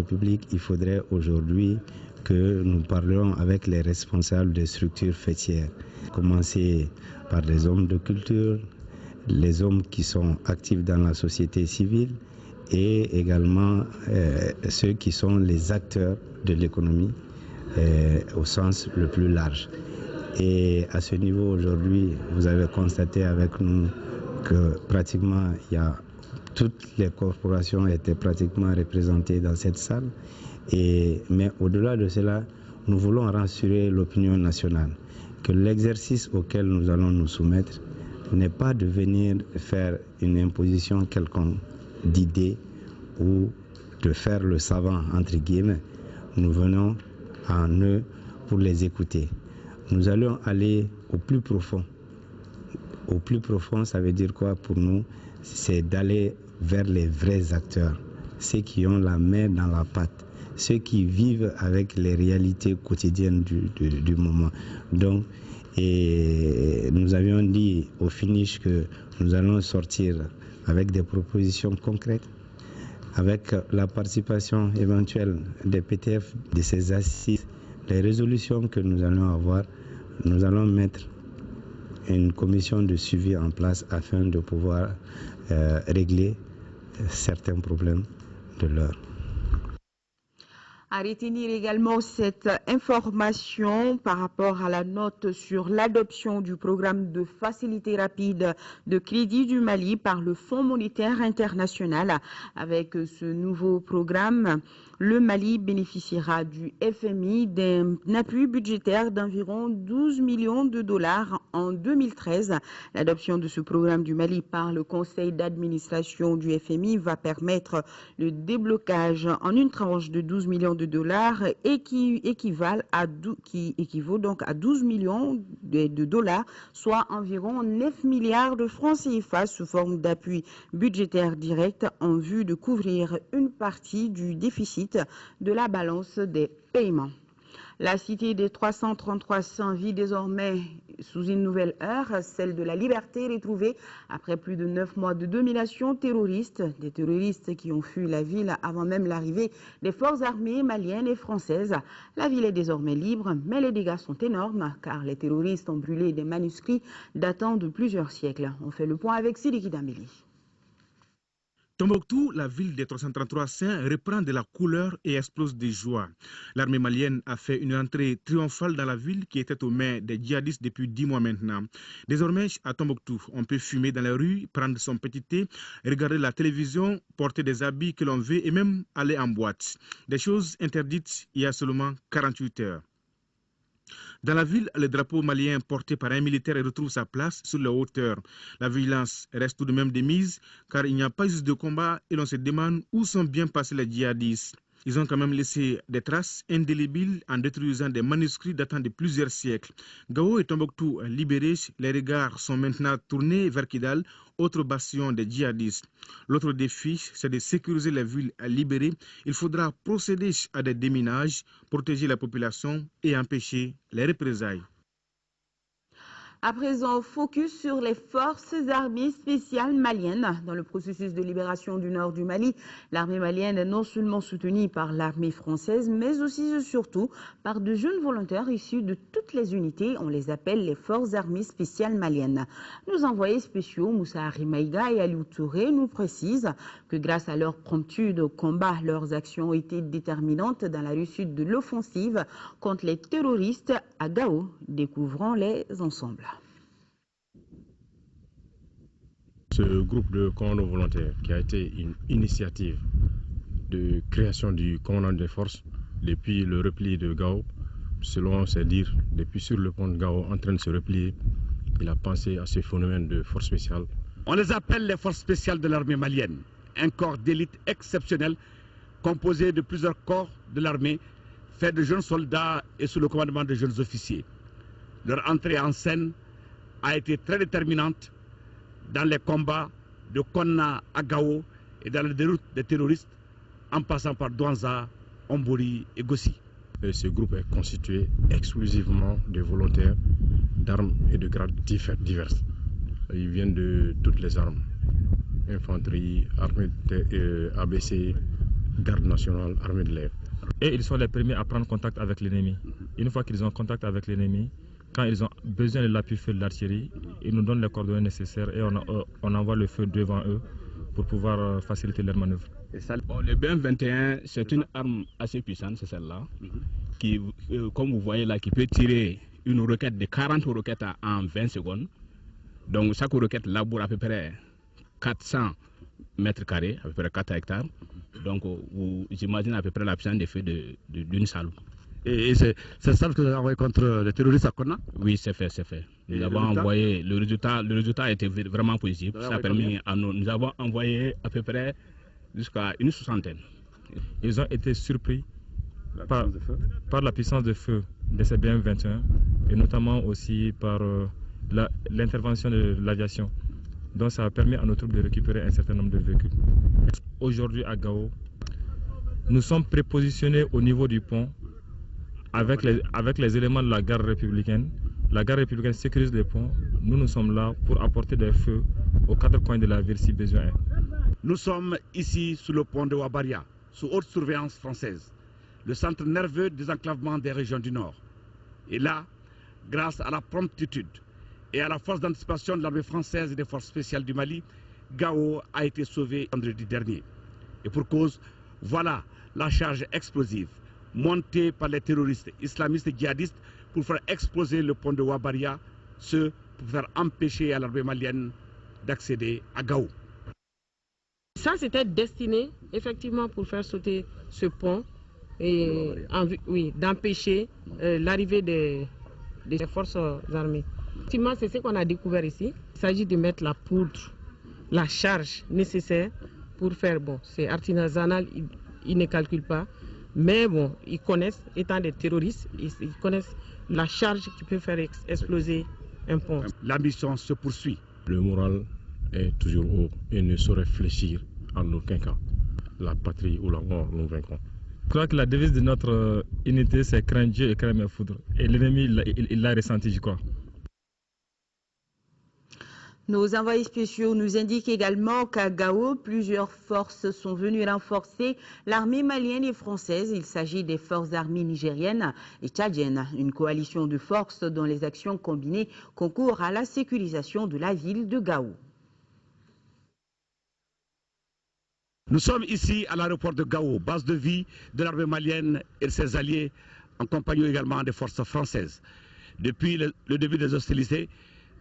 République, il faudrait aujourd'hui que nous parlions avec les responsables des structures fêtières. Commencer par les hommes de culture, les hommes qui sont actifs dans la société civile et également ceux qui sont les acteurs de l'économie au sens le plus large. Et à ce niveau aujourd'hui, vous avez constaté avec nous que pratiquement toutes les corporations étaient pratiquement représentées dans cette salle. Mais au-delà de cela, nous voulons rassurer l'opinion nationale que l'exercice auquel nous allons nous soumettre n'est pas de venir faire une imposition quelconque d'idées ou de faire le savant, entre guillemets. Nous venons en eux pour les écouter. Nous allons aller au plus profond. Au plus profond, ça veut dire quoi pour nous? C'est d'aller vers les vrais acteurs, ceux qui ont la main dans la pâte, ceux qui vivent avec les réalités quotidiennes du moment. Donc, et nous avions dit au finish que nous allons sortir avec des propositions concrètes, avec la participation éventuelle des PTF, de ces assises, les résolutions que nous allons avoir. Nous allons mettre une commission de suivi en place afin de pouvoir régler certains problèmes de l'heure. À retenir également cette information par rapport à la note sur l'adoption du programme de facilité rapide de crédit du Mali par le Fonds monétaire international. Avec ce nouveau programme, le Mali bénéficiera du FMI d'un appui budgétaire d'environ 12 millions de dollars en 2013. L'adoption de ce programme du Mali par le conseil d'administration du FMI va permettre le déblocage en une tranche de 12 millions de dollars et qui équivaut donc à 12 millions de dollars, soit environ 9 milliards de francs CFA sous forme d'appui budgétaire direct en vue de couvrir une partie du déficit de la balance des paiements. La cité des 333 100 vit désormais sous une nouvelle ère, celle de la liberté retrouvée après plus de 9 mois de domination terroriste. Des terroristes qui ont fui la ville avant même l'arrivée des forces armées maliennes et françaises. La ville est désormais libre, mais les dégâts sont énormes car les terroristes ont brûlé des manuscrits datant de plusieurs siècles. On fait le point avec Sidiki Dambélé. Tombouctou, la ville des 333 saints, reprend de la couleur et explose de joie. L'armée malienne a fait une entrée triomphale dans la ville qui était aux mains des djihadistes depuis 10 mois maintenant. Désormais, à Tombouctou, on peut fumer dans les rues, prendre son petit thé, regarder la télévision, porter des habits que l'on veut et même aller en boîte. Des choses interdites il y a seulement 48 heures. Dans la ville, le drapeau malien porté par un militaire retrouve sa place sur les hauteurs. La vigilance reste tout de même de mise car il n'y a pas juste de combat et l'on se demande où sont bien passés les djihadistes. Ils ont quand même laissé des traces indélébiles en détruisant des manuscrits datant de plusieurs siècles. Gao et Tombouctou libérés, les regards sont maintenant tournés vers Kidal, autre bastion des djihadistes. L'autre défi, c'est de sécuriser les villes libérées. Il faudra procéder à des déminages, protéger la population et empêcher les représailles. À présent, focus sur les forces armées spéciales maliennes. Dans le processus de libération du nord du Mali, l'armée malienne est non seulement soutenue par l'armée française, mais aussi et surtout par de jeunes volontaires issus de toutes les unités. On les appelle les forces armées spéciales maliennes. Nos envoyés spéciaux, Moussa Arimaïga et Aliou Touré, nous précisent que grâce à leur promptude au combat, leurs actions ont été déterminantes dans la réussite de l'offensive contre les terroristes à Gao. Découvrons-les ensemble. Ce groupe de commandos volontaires qui a été une initiative de création du commandant des forces depuis le repli de Gao, selon ses dires, depuis sur le pont de Gao en train de se replier, il a pensé à ce phénomène de force spéciale. On les appelle les forces spéciales de l'armée malienne, un corps d'élite exceptionnel composé de plusieurs corps de l'armée, fait de jeunes soldats et sous le commandement de jeunes officiers. Leur entrée en scène a été très déterminante dans les combats de Konna à Gao et dans la déroute des terroristes en passant par Douanza, Ombori et Gossi. Ce groupe est constitué exclusivement de volontaires d'armes et de grades diverses. Ils viennent de toutes les armes, infanterie, armée ABC, garde nationale, armée de l'air. Et ils sont les premiers à prendre contact avec l'ennemi. Une fois qu'ils ont contact avec l'ennemi, quand ils ont besoin de l'appui-feu de l'artillerie, ils nous donnent les coordonnées nécessaires et on envoie le feu devant eux pour pouvoir faciliter leur manœuvre. Bon, le BM21, c'est une arme assez puissante, c'est celle-là, qui, comme vous voyez là, qui peut tirer une roquette de 40 roquettes en 20 secondes. Donc chaque roquette laboure à peu près 400 mètres carrés, à peu près 4 hectares. Donc vous imaginez à peu près la puissance des feux d'une salle. Et c'est ça que vous avez envoyé contre les terroristes à Konna? Oui, c'est fait, c'est fait. Nous avons envoyé, le résultat a été vraiment positif. Ça a permis à nous avons envoyé à peu près jusqu'à une soixantaine. Ils ont été surpris par la puissance de feu de ces BM21 et notamment aussi par l'intervention de l'aviation. Donc ça a permis à nos troupes de récupérer un certain nombre de véhicules. Aujourd'hui à Gao, nous sommes prépositionnés au niveau du pont avec les éléments de la garde républicaine. La garde républicaine sécurise les ponts. Nous sommes là pour apporter des feux aux 4 coins de la ville si besoin est. Nous sommes ici sous le pont de Wabaria, sous haute surveillance française, le centre nerveux des enclavements des régions du Nord. Et là, grâce à la promptitude et à la force d'anticipation de l'armée française et des forces spéciales du Mali, Gao a été sauvé vendredi dernier. Et pour cause, voilà la charge explosive montée par les terroristes islamistes et djihadistes pour faire exploser le pont de Wabaria, ce pour faire empêcher à l'armée malienne d'accéder à Gao. Ça, c'était destiné effectivement pour faire sauter ce pont et d'empêcher l'arrivée des forces armées. Effectivement, c'est ce qu'on a découvert ici. Il s'agit de mettre la poudre, la charge nécessaire pour faire, bon, c'est artisanal, ils ne calculent pas, mais bon, ils connaissent, étant des terroristes, ils connaissent la charge qui peut faire exploser un pont. La mission se poursuit. Le moral est toujours haut et ne saurait fléchir en aucun cas. La patrie ou la mort, nous vaincrons. Je crois que la devise de notre unité, c'est craindre Dieu et craindre mes foudres. Et l'ennemi, il l'a ressenti, je crois. Nos envoyés spéciaux nous indiquent également qu'à Gao, plusieurs forces sont venues renforcer l'armée malienne et française. Il s'agit des forces armées nigériennes et tchadiennes, une coalition de forces dont les actions combinées concourent à la sécurisation de la ville de Gao. Nous sommes ici à l'aéroport de Gao, base de vie de l'armée malienne et de ses alliés, en compagnie également des forces françaises. Depuis le début des hostilités,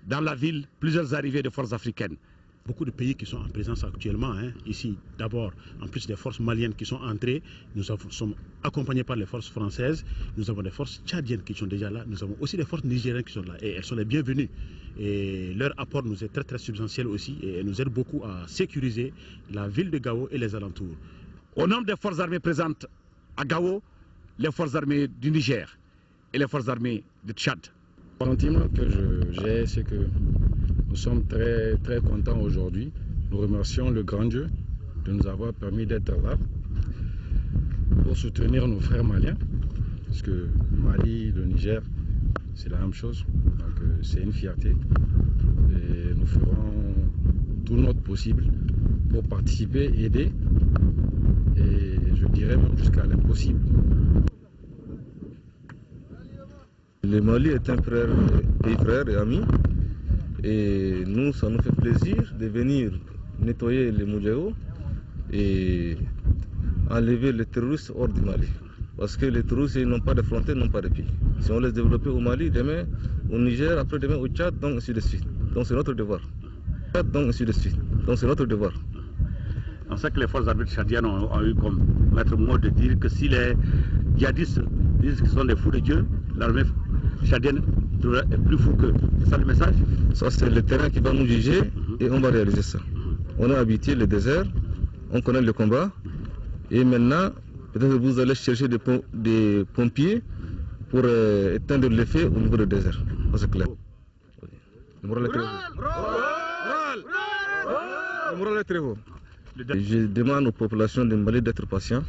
dans la ville, plusieurs arrivées de forces africaines. Beaucoup de pays qui sont en présence actuellement, ici d'abord, en plus des forces maliennes qui sont entrées, nous sommes accompagnés par les forces françaises, nous avons des forces tchadiennes qui sont déjà là, nous avons aussi des forces nigériennes qui sont là et elles sont les bienvenues. Et leur apport nous est très substantiel aussi et nous aide beaucoup à sécuriser la ville de Gao et les alentours. Au nom des forces armées présentes à Gao, les forces armées du Niger et les forces armées du Tchad. Le sentiment que j'ai, c'est que nous sommes très contents aujourd'hui. Nous remercions le grand Dieu de nous avoir permis d'être là pour soutenir nos frères maliens. Parce que le Mali, le Niger, c'est la même chose. Donc c'est une fierté. Et nous ferons tout notre possible pour participer, aider. Et je dirais même jusqu'à l'impossible. Le Mali est un pays frère et ami. Et nous, ça nous fait plaisir de venir nettoyer les Moudjahou et enlever les terroristes hors du Mali. Parce que les terroristes, ils n'ont pas de frontières, n'ont pas de pays. Si on laisse développer au Mali, demain au Niger, après-demain au Tchad, donc ainsi de suite. Donc c'est notre devoir. Donc ainsi de suite. Donc c'est notre devoir. On sait que les forces armées tchadiennes ont eu comme maître mot de dire que si les djihadistes disent qu'ils sont des fous de Dieu, l'armée tchadienne est plus fou qu'eux. C'est ça le message? Ça, c'est le terrain qui va nous juger et on va réaliser ça. On a habité le désert, on connaît le combat et maintenant, peut-être que vous allez chercher des pompiers pour éteindre l'effet au niveau du désert. C'est clair. Le moral est très haut. Le moral est très haut. Je demande aux populations du Mali d'être patients.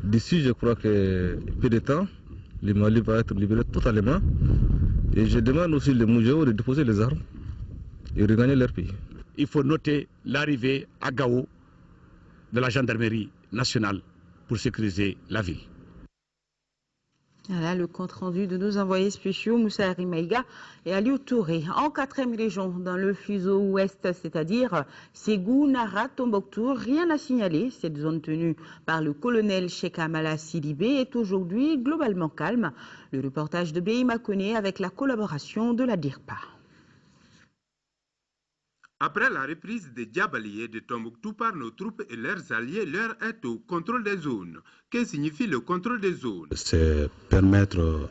D'ici, je crois que peu de temps, le Mali va être libéré totalement. Et je demande aussi les Moudjahou de déposer les armes et regagner leur pays. Il faut noter l'arrivée à Gao de la gendarmerie nationale pour sécuriser la ville. Voilà le compte-rendu de nos envoyés spéciaux Moussa Arimaïga et Aliou Touré. En 4e région, dans le fuseau ouest, c'est-à-dire Ségou, Nara, Tombouctou, rien à signaler. Cette zone tenue par le colonel Cheikh Amala Sidibé est aujourd'hui globalement calme. Le reportage de Beima Koné avec la collaboration de la DIRPA. Après la reprise de Djabali et de Tombouctou par nos troupes et leurs alliés, l'heure est au contrôle des zones. Que signifie le contrôle des zones? C'est permettre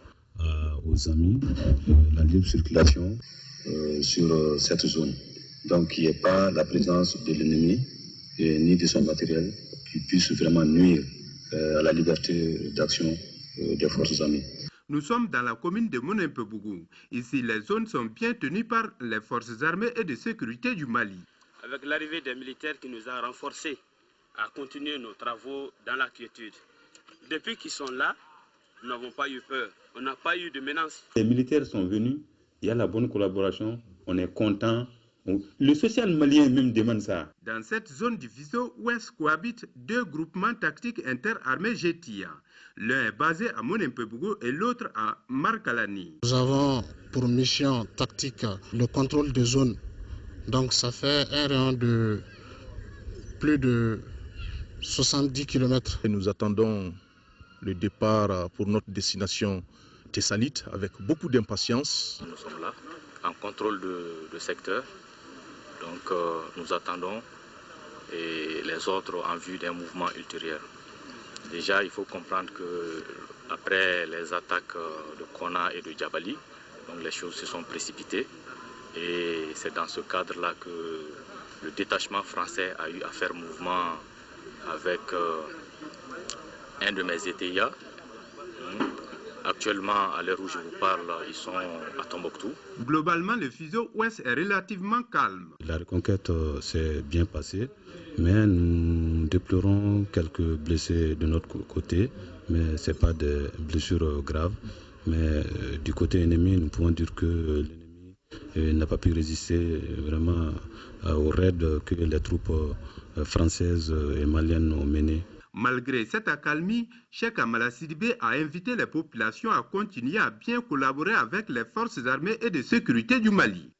aux amis la libre circulation sur cette zone. Donc il n'y ait pas la présence de l'ennemi ni de son matériel qui puisse vraiment nuire à la liberté d'action des forces armées. Nous sommes dans la commune de Monempebougou. Ici, les zones sont bien tenues par les forces armées et de sécurité du Mali. Avec l'arrivée des militaires qui nous a renforcés à continuer nos travaux dans la quiétude. Depuis qu'ils sont là, nous n'avons pas eu peur. On n'a pas eu de menaces. Les militaires sont venus, il y a la bonne collaboration, on est content. Le social malien même demande ça. Dans cette zone du fuseau ouest cohabitent deux groupements tactiques interarmés GTIA. L'un est basé à Monempebougou et l'autre à Markalani. Nous avons pour mission tactique le contrôle des zones. Donc ça fait un rayon de plus de 70 km. Et nous attendons le départ pour notre destination Thessalite avec beaucoup d'impatience. Nous sommes là en contrôle de secteur. Donc nous attendons et les autres en vue d'un mouvement ultérieur. Déjà, il faut comprendre que après les attaques de Kona et de Djabali, donc les choses se sont précipitées et c'est dans ce cadre-là que le détachement français a eu à faire mouvement avec un de mes ETIA. Actuellement, à l'heure où je vous parle, ils sont à Tombouctou. Globalement, le fuseau ouest est relativement calme. La reconquête s'est bien passée, mais nous déplorons quelques blessés de notre côté, mais ce n'est pas des blessures graves. Mais du côté ennemi, nous pouvons dire que l'ennemi n'a pas pu résister vraiment au raid que les troupes françaises et maliennes ont mené. Malgré cette accalmie, Cheikh Amala Sidibé a invité les populations à continuer à bien collaborer avec les forces armées et de sécurité du Mali.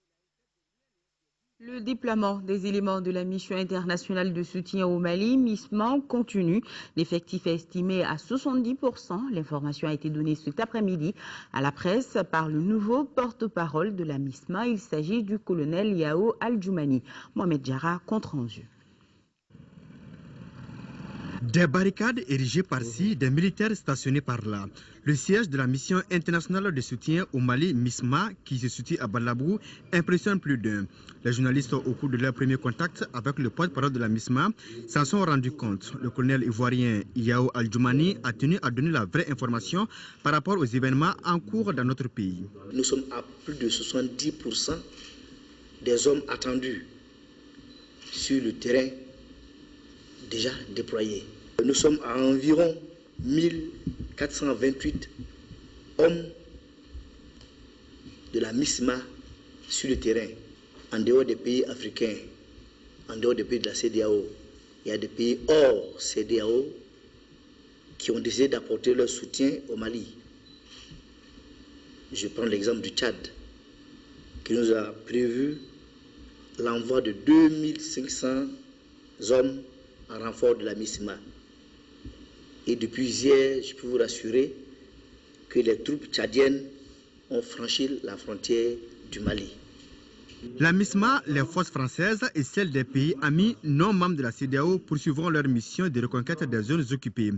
Le déploiement des éléments de la mission internationale de soutien au Mali, MISMA, continue. L'effectif est estimé à 70%. L'information a été donnée cet après-midi à la presse par le nouveau porte-parole de la MISMA. Il s'agit du colonel Yao Al-Djoumani. Mohamed Diarra, compte rendu. Des barricades érigées par-ci, des militaires stationnés par-là. Le siège de la mission internationale de soutien au Mali, MISMA, qui se situe à Balabou, impressionne plus d'un. Les journalistes, au cours de leur premier contact avec le porte-parole de la MISMA, s'en sont rendus compte. Le colonel ivoirien Yao Al-Djoumani a tenu à donner la vraie information par rapport aux événements en cours dans notre pays. Nous sommes à plus de 70% des hommes attendus sur le terrain déjà déployés. Nous sommes à environ 1428 hommes de la MISMA sur le terrain, en dehors des pays africains, en dehors des pays de la CEDEAO. Il y a des pays hors CEDEAO qui ont décidé d'apporter leur soutien au Mali. Je prends l'exemple du Tchad, qui nous a prévu l'envoi de 2500 hommes en renfort de la MISMA. Et depuis hier, je peux vous rassurer que les troupes tchadiennes ont franchi la frontière du Mali. La MISMA, les forces françaises et celles des pays amis non membres de la CEDEAO poursuivront leur mission de reconquête des zones occupées.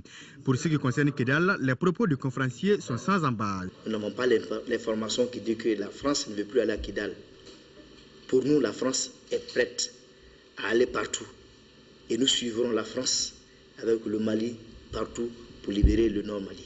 Pour ce qui concerne Kidal, les propos du conférencier sont sans embâche. Nous n'avons pas l'information qui dit que la France ne veut plus aller à Kidal. Pour nous, la France est prête à aller partout. Et nous suivrons la France avec le Mali partout pour libérer le Nord Mali.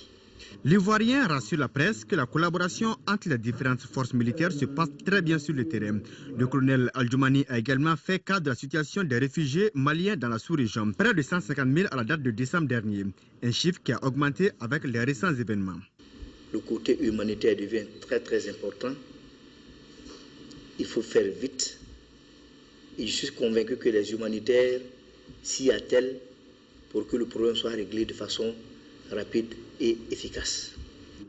L'Ivoirien rassure la presse que la collaboration entre les différentes forces militaires se passe très bien sur le terrain. Le colonel Al-Djoumani a également fait cas de la situation des réfugiés maliens dans la sous-région, près de 150 000 à la date de décembre dernier, un chiffre qui a augmenté avec les récents événements. Le côté humanitaire devient très important. Il faut faire vite. Et je suis convaincu que les humanitaires, s'y attellent pour que le problème soit réglé de façon rapide et efficace.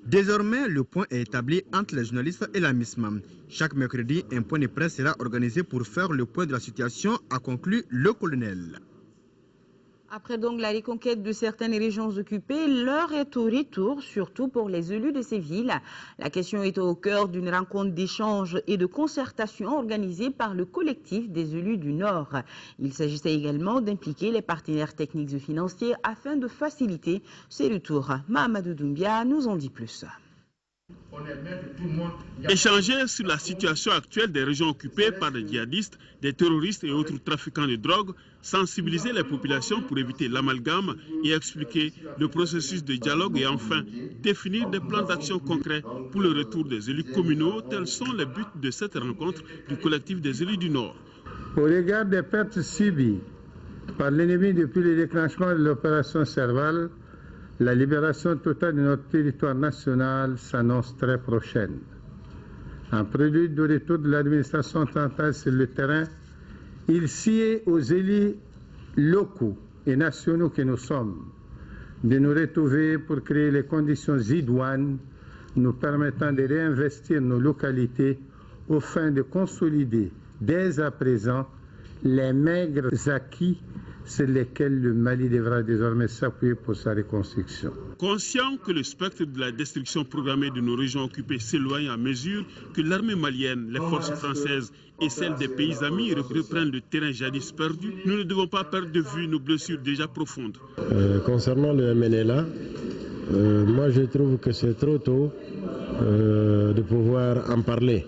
Désormais, le point est établi entre les journalistes et la MISMA. Chaque mercredi, un point de presse sera organisé pour faire le point de la situation, a conclu le colonel. Après donc la reconquête de certaines régions occupées, l'heure est au retour, surtout pour les élus de ces villes. La question est au cœur d'une rencontre d'échange et de concertation organisée par le collectif des élus du Nord. Il s'agissait également d'impliquer les partenaires techniques et financiers afin de faciliter ces retours. Mahamadou Doumbia nous en dit plus. Échanger sur la situation actuelle des régions occupées par des djihadistes, des terroristes et autres trafiquants de drogue, sensibiliser les populations pour éviter l'amalgame et expliquer le processus de dialogue et enfin définir des plans d'action concrets pour le retour des élus communaux. Tels sont les buts de cette rencontre du collectif des élus du Nord. Au regard des pertes subies par l'ennemi depuis le déclenchement de l'opération Serval, la libération totale de notre territoire national s'annonce très prochaine. En prélude du retour de l'administration centrale sur le terrain, il sied aux élus locaux et nationaux que nous sommes de nous retrouver pour créer les conditions idoines nous permettant de réinvestir nos localités aux fins de consolider dès à présent les maigres acquis sur lesquels le Mali devra désormais s'appuyer pour sa reconstruction. Conscient que le spectre de la destruction programmée de nos régions occupées s'éloigne à mesure que l'armée malienne, les forces françaises et celles des pays amis reprennent le terrain jadis perdu, nous ne devons pas perdre de vue nos blessures déjà profondes. Concernant le MNLA, moi je trouve que c'est trop tôt de pouvoir en parler.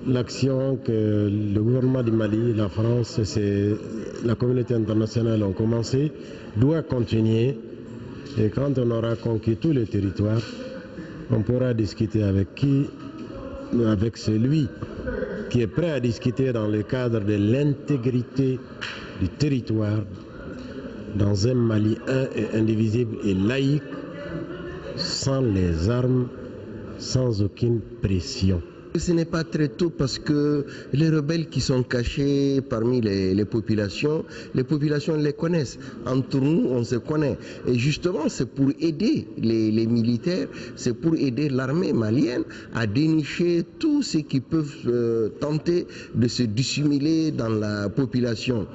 L'action que le gouvernement du Mali, la France et la communauté internationale ont commencé doit continuer. Et quand on aura conquis tous les territoires, on pourra discuter avec celui qui est prêt à discuter dans le cadre de l'intégrité du territoire, dans un Mali un et indivisible et laïque, sans les armes, sans aucune pression. Ce n'est pas très tôt parce que les rebelles qui sont cachés parmi les populations les connaissent. Entre nous, on se connaît. Et justement, c'est pour aider les militaires, c'est pour aider l'armée malienne à dénicher tout ce qui peuvent tenter de se dissimuler dans la population.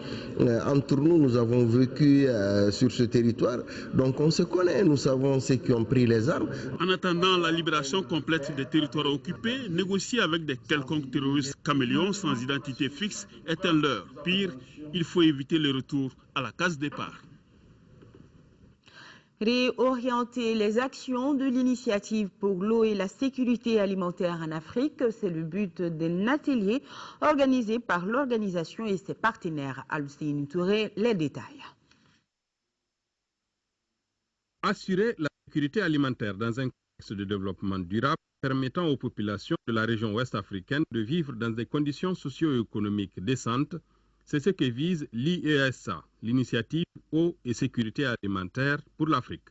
Entre nous, nous avons vécu sur ce territoire, donc on se connaît, nous savons ceux qui ont pris les armes. En attendant la libération complète des territoires occupés, négocier avec des quelconques terroristes caméléons sans identité fixe est un leurre. Pire, il faut éviter le retour à la case départ. Réorienter les actions de l'initiative pour l'eau et la sécurité alimentaire en Afrique, c'est le but d'un atelier organisé par l'organisation et ses partenaires. Alusine Touré, les détails. Assurer la sécurité alimentaire dans un contexte de développement durable permettant aux populations de la région ouest africaine de vivre dans des conditions socio-économiques décentes, c'est ce que vise l'IESA, l'initiative Eau et Sécurité Alimentaire pour l'Afrique.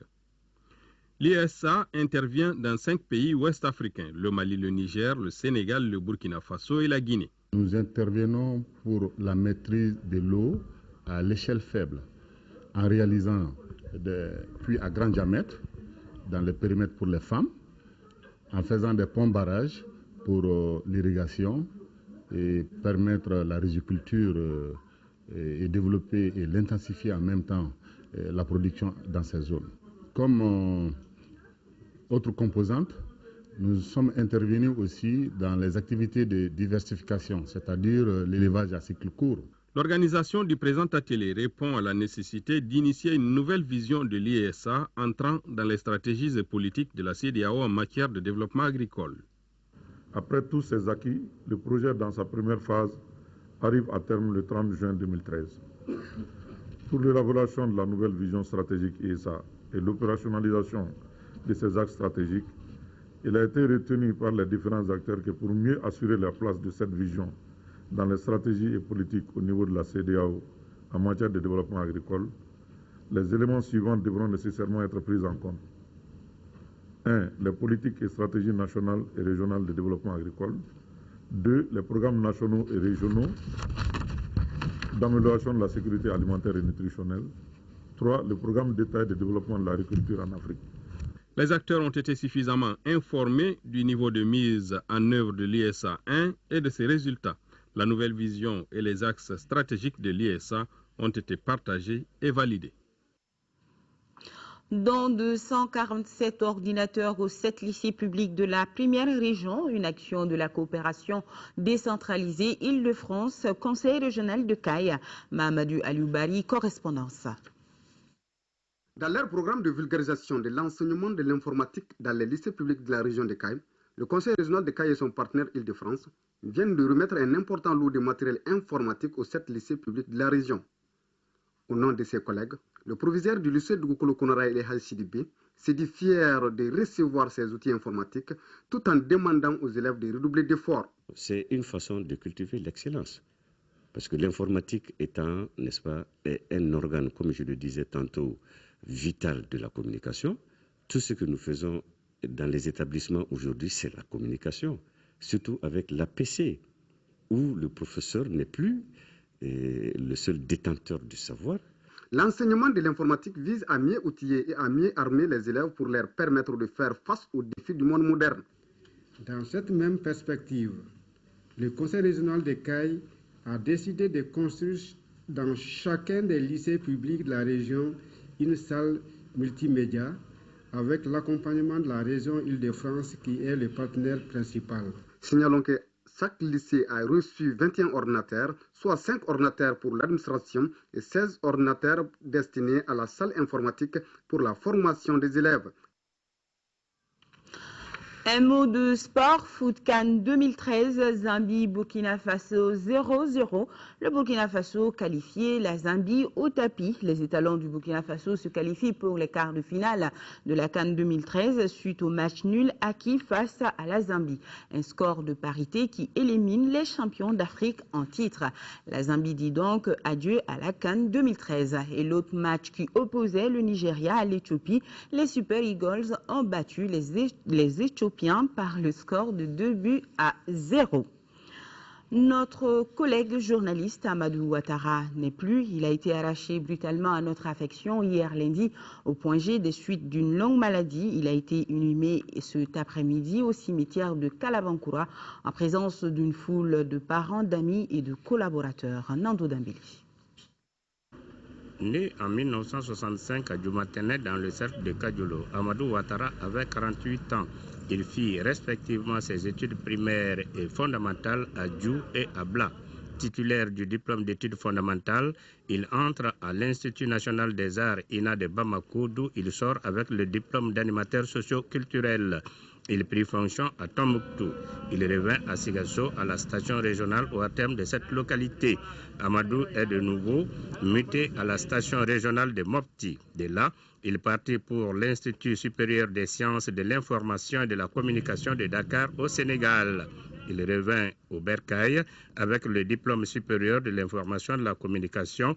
L'IESA intervient dans 5 pays ouest-africains, le Mali, le Niger, le Sénégal, le Burkina Faso et la Guinée. Nous intervenons pour la maîtrise de l'eau à l'échelle faible, en réalisant des puits à grand diamètre dans les périmètres pour les femmes, en faisant des ponts-barrages pour l'irrigation et permettre la riziculture et développer et l'intensifier en même temps la production dans ces zones. Comme autre composante, nous sommes intervenus aussi dans les activités de diversification, c'est-à-dire l'élevage à cycle court. L'organisation du présent atelier répond à la nécessité d'initier une nouvelle vision de l'IESA entrant dans les stratégies et politiques de la CEDEAO en matière de développement agricole. Après tous ces acquis, le projet dans sa première phase arrive à terme le 30 juin 2013. Pour l'élaboration de la nouvelle vision stratégique IESA et l'opérationnalisation de ces axes stratégiques, il a été retenu par les différents acteurs que pour mieux assurer la place de cette vision dans les stratégies et politiques au niveau de la CEDEAO en matière de développement agricole, les éléments suivants devront nécessairement être pris en compte. 1. Les politiques et stratégies nationales et régionales de développement agricole. 2. Les programmes nationaux et régionaux d'amélioration de la sécurité alimentaire et nutritionnelle. 3. Le programme détaillé de développement de l'agriculture en Afrique. Les acteurs ont été suffisamment informés du niveau de mise en œuvre de l'ISA 1 et de ses résultats. La nouvelle vision et les axes stratégiques de l'ISA ont été partagés et validés. Dans 247 ordinateurs aux 7 lycées publics de la première région, une action de la coopération décentralisée Île-de-France, Conseil régional de Caille. Mahamadou Alioubari, correspondance. Dans leur programme de vulgarisation de l'enseignement de l'informatique dans les lycées publics de la région de Caille, le Conseil régional de Caille et son partenaire Île-de-France viennent de remettre un important lot de matériel informatique aux 7 lycées publics de la région. Au nom de ses collègues, le proviseur du lycée de Goukolo Konara et Sidibé s'est dit fier de recevoir ces outils informatiques tout en demandant aux élèves de redoubler d'efforts. C'est une façon de cultiver l'excellence. Parce que l'informatique étant, n'est-ce pas, un organe, comme je le disais tantôt, vital de la communication, tout ce que nous faisons dans les établissements aujourd'hui, c'est la communication. Surtout avec l'APC, où le professeur n'est plus le seul détenteur du savoir. L'enseignement de l'informatique vise à mieux outiller et à mieux armer les élèves pour leur permettre de faire face aux défis du monde moderne. Dans cette même perspective, le Conseil régional de Caille a décidé de construire dans chacun des lycées publics de la région une salle multimédia avec l'accompagnement de la région Île-de-France qui est le partenaire principal. Signalons que chaque lycée a reçu 21 ordinateurs, soit 5 ordinateurs pour l'administration et 16 ordinateurs destinés à la salle informatique pour la formation des élèves. Un mot de sport, Foot CAN 2013, Zambie-Burkina Faso 0-0. Le Burkina Faso qualifié, la Zambie au tapis. Les étalons du Burkina Faso se qualifient pour les quarts de finale de la CAN 2013 suite au match nul acquis face à la Zambie. Un score de parité qui élimine les champions d'Afrique en titre. La Zambie dit donc adieu à la CAN 2013. Et l'autre match qui opposait le Nigeria à l'Éthiopie, les Super Eagles ont battu les Éthiopiens par le score de 2-0. Notre collègue journaliste Amadou Ouattara n'est plus. Il a été arraché brutalement à notre affection hier lundi au point G des suites d'une longue maladie. Il a été inhumé cet après-midi au cimetière de Kalabankoura en présence d'une foule de parents, d'amis et de collaborateurs. Nando Dambili. Né en 1965 à Djoumatene dans le cercle de Kadjolo, Amadou Ouattara avait 48 ans. Il fit respectivement ses études primaires et fondamentales à Djou et à Bla. Titulaire du diplôme d'études fondamentales, il entre à l'Institut national des arts INA de Bamako, d'où il sort avec le diplôme d'animateur socio-culturel. Il prit fonction à Tombouctou. Il revint à Sigasso, à la station régionale au terme de cette localité. Amadou est de nouveau muté à la station régionale de Mopti. De là, il partit pour l'Institut supérieur des sciences de l'information et de la communication de Dakar au Sénégal. Il revint au Bercail avec le diplôme supérieur de l'information et de la communication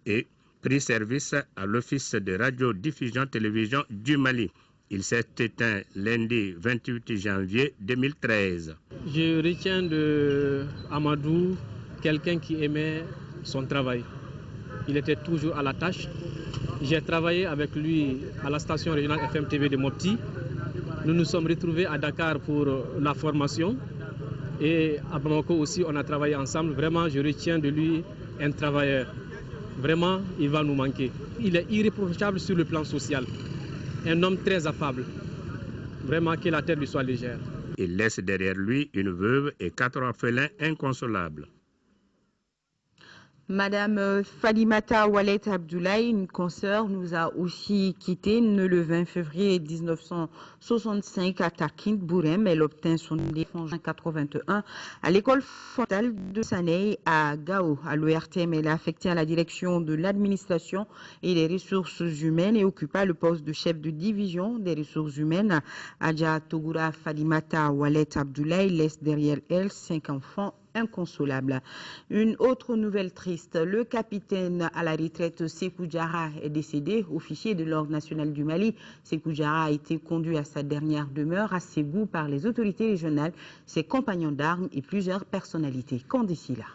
et prit service à l'Office de radio-diffusion-télévision du Mali. Il s'est éteint lundi 28 janvier 2013. Je retiens de Amadou quelqu'un qui aimait son travail. Il était toujours à la tâche. J'ai travaillé avec lui à la station régionale FM-TV de Mopti. Nous nous sommes retrouvés à Dakar pour la formation. Et à Bamako aussi, on a travaillé ensemble. Vraiment, je retiens de lui un travailleur. Vraiment, il va nous manquer. Il est irréprochable sur le plan social. Un homme très affable. Vraiment, que la terre lui soit légère. Il laisse derrière lui une veuve et 4 orphelins inconsolables. Madame Falimata Oualet Abdoulaye, une consoeur, nous a aussi quitté le 20 février 1965 à Takint Bourem. Elle obtint son diplôme en 1981 à l'école fondamentale de Sanei à Gao. À l'ORTM, elle est affectée à la direction de l'administration et des ressources humaines et occupa le poste de chef de division des ressources humaines. Adja Togura Falimata Oualet Abdoulaye laisse derrière elle 5 enfants inconsolable. Une autre nouvelle triste, le capitaine à la retraite Sékou Diarra est décédé, officier de l'Ordre national du Mali. Sékou Diarra a été conduit à sa dernière demeure à Ségou par les autorités régionales, ses compagnons d'armes et plusieurs personnalités. Qu'en décide là?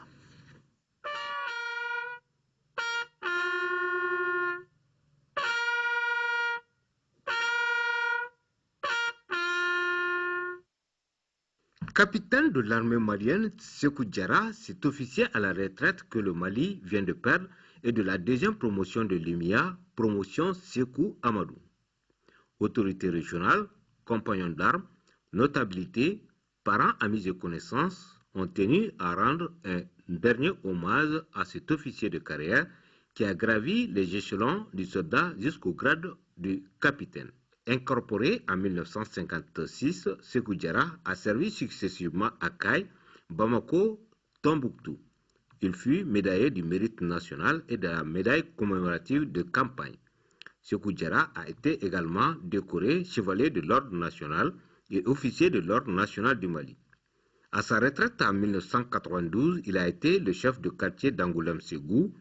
Capitaine de l'armée malienne, Sékou Diarra, cet officier à la retraite que le Mali vient de perdre, est de la deuxième promotion de l'UMIA, promotion Sékou Amadou. Autorité régionale, compagnons d'armes, notabilité, parents, amis et connaissances ont tenu à rendre un dernier hommage à cet officier de carrière qui a gravi les échelons du soldat jusqu'au grade de capitaine. Incorporé en 1956, Sékou Diarra a servi successivement à Caille, Bamako, Tombouctou. Il fut médaillé du mérite national et de la médaille commémorative de campagne. Sékou Diarra a été également décoré chevalier de l'ordre national et officier de l'ordre national du Mali. À sa retraite en 1992, il a été le chef de quartier d'Angoulême-Ségou,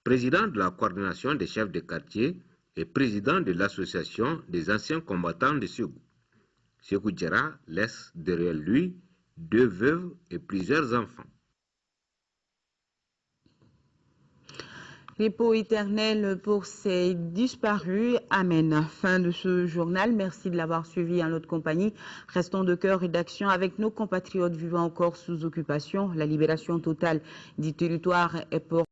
président de la coordination des chefs de quartier et président de l'association des anciens combattants de Ségou. Sékou Diarra laisse derrière lui 2 veuves et plusieurs enfants. Repos éternel pour ces disparus. Amen. Fin de ce journal. Merci de l'avoir suivi en notre compagnie. Restons de cœur et d'action avec nos compatriotes vivant encore sous occupation. La libération totale du territoire est pour